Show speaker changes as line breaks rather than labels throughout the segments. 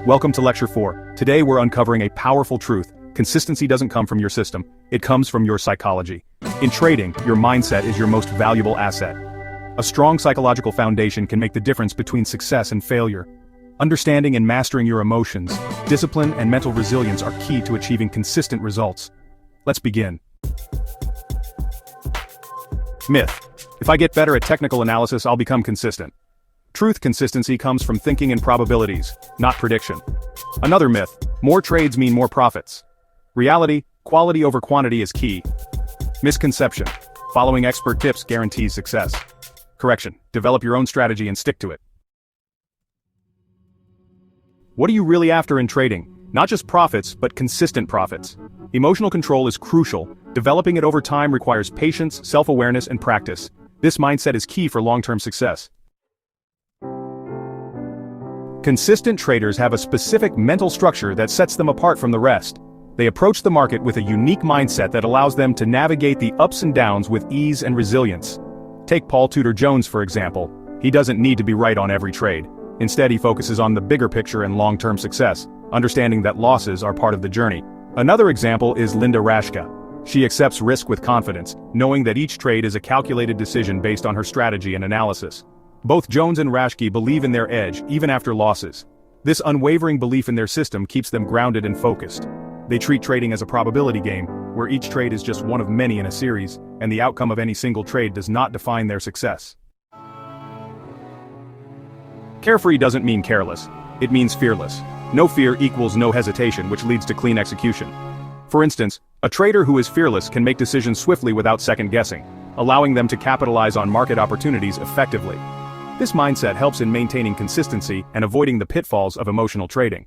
Welcome to Lecture 4. Today we're uncovering a powerful truth. Consistency doesn't come from your system, it comes from your psychology. In trading, your mindset is your most valuable asset. A strong psychological foundation can make the difference between success and failure. Understanding and mastering your emotions, discipline and mental resilience are key to achieving consistent results. Let's begin. Myth: if I get better at technical analysis, I'll become consistent. Truth: consistency comes from thinking in probabilities, not prediction. Another myth: more trades mean more profits. Reality: quality over quantity is key. Misconception: following expert tips guarantees success. Correction: develop your own strategy and stick to it. What are you really after in trading? Not just profits, but consistent profits. Emotional control is crucial. Developing it over time requires patience, self-awareness, and practice. This mindset is key for long-term success. Consistent traders have a specific mental structure that sets them apart from the rest. They approach the market with a unique mindset that allows them to navigate the ups and downs with ease and resilience. Take Paul Tudor Jones, for example. He doesn't need to be right on every trade. Instead, he focuses on the bigger picture and long-term success, understanding that losses are part of the journey. Another example is Linda Rashka. She accepts risk with confidence, knowing that each trade is a calculated decision based on her strategy and analysis. Both Jones and Rashke believe in their edge, even after losses. This unwavering belief in their system keeps them grounded and focused. They treat trading as a probability game, where each trade is just one of many in a series, and the outcome of any single trade does not define their success. Carefree doesn't mean careless. It means fearless. No fear equals no hesitation, which leads to clean execution. For instance, a trader who is fearless can make decisions swiftly without second-guessing, allowing them to capitalize on market opportunities effectively. This mindset helps in maintaining consistency and avoiding the pitfalls of emotional trading.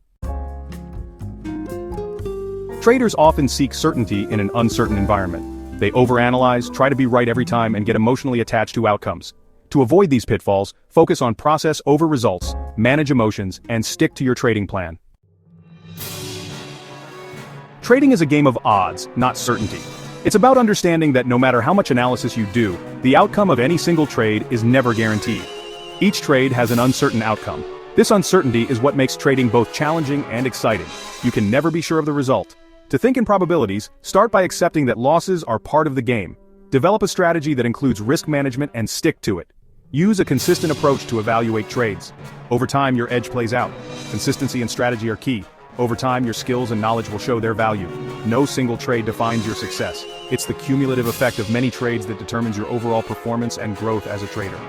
Traders often seek certainty in an uncertain environment. They overanalyze, try to be right every time, and get emotionally attached to outcomes. To avoid these pitfalls, focus on process over results, manage emotions, and stick to your trading plan. Trading is a game of odds, not certainty. It's about understanding that no matter how much analysis you do, the outcome of any single trade is never guaranteed. Each trade has an uncertain outcome. This uncertainty is what makes trading both challenging and exciting. You can never be sure of the result. To think in probabilities, start by accepting that losses are part of the game. Develop a strategy that includes risk management and stick to it. Use a consistent approach to evaluate trades. Over time, your edge plays out. Consistency and strategy are key. Over time, your skills and knowledge will show their value. No single trade defines your success. It's the cumulative effect of many trades that determines your overall performance and growth as a trader.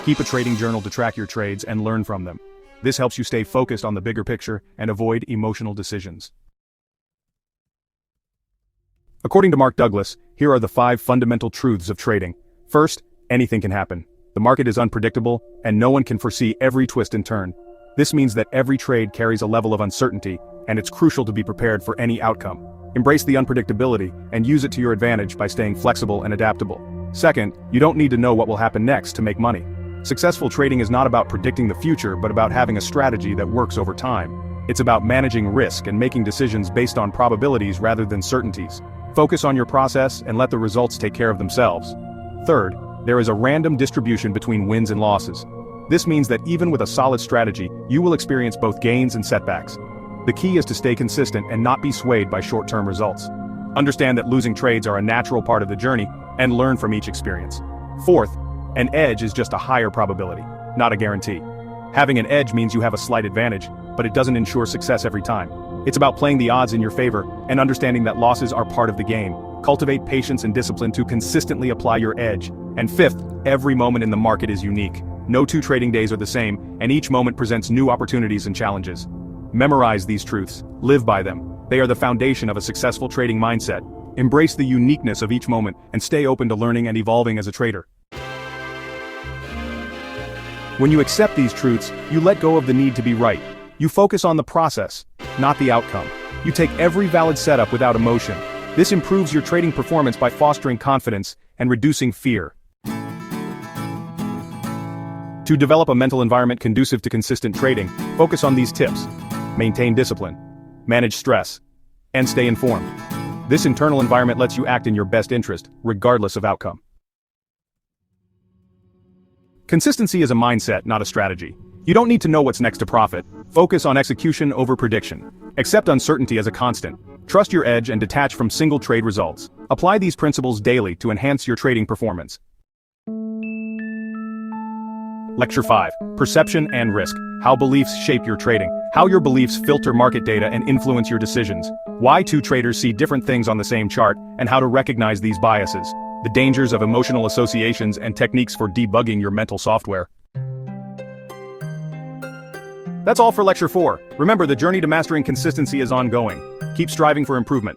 Keep a trading journal to track your trades and learn from them. This helps you stay focused on the bigger picture and avoid emotional decisions. According to Mark Douglas, here are the 5 fundamental truths of trading. First, anything can happen. The market is unpredictable, and no one can foresee every twist and turn. This means that every trade carries a level of uncertainty, and it's crucial to be prepared for any outcome. Embrace the unpredictability, and use it to your advantage by staying flexible and adaptable. Second, you don't need to know what will happen next to make money. Successful trading is not about predicting the future, but about having a strategy that works over time. It's about managing risk and making decisions based on probabilities rather than certainties. Focus on your process and let the results take care of themselves. Third, there is a random distribution between wins and losses. This means that even with a solid strategy, you will experience both gains and setbacks. The key is to stay consistent and not be swayed by short-term results. Understand that losing trades are a natural part of the journey, and learn from each experience. Fourth, an edge is just a higher probability, not a guarantee. Having an edge means you have a slight advantage, but it doesn't ensure success every time. It's about playing the odds in your favor and understanding that losses are part of the game. Cultivate patience and discipline to consistently apply your edge. And fifth, every moment in the market is unique. No 2 trading days are the same, and each moment presents new opportunities and challenges. Memorize these truths, live by them. They are the foundation of a successful trading mindset. Embrace the uniqueness of each moment and stay open to learning and evolving as a trader. When you accept these truths, you let go of the need to be right. You focus on the process, not the outcome. You take every valid setup without emotion. This improves your trading performance by fostering confidence and reducing fear. To develop a mental environment conducive to consistent trading, focus on these tips. Maintain discipline, manage stress, and stay informed. This internal environment lets you act in your best interest, regardless of outcome. Consistency is a mindset, not a strategy. You don't need to know what's next to profit. Focus on execution over prediction. Accept uncertainty as a constant. Trust your edge and detach from single trade results. Apply these principles daily to enhance your trading performance. Lecture 5. Perception and Risk. How beliefs shape your trading. How your beliefs filter market data and influence your decisions. Why two traders see different things on the same chart, and how to recognize these biases. The dangers of emotional associations and techniques for debugging your mental software. That's all for Lecture 4. Remember, the journey to mastering consistency is ongoing. Keep striving for improvement.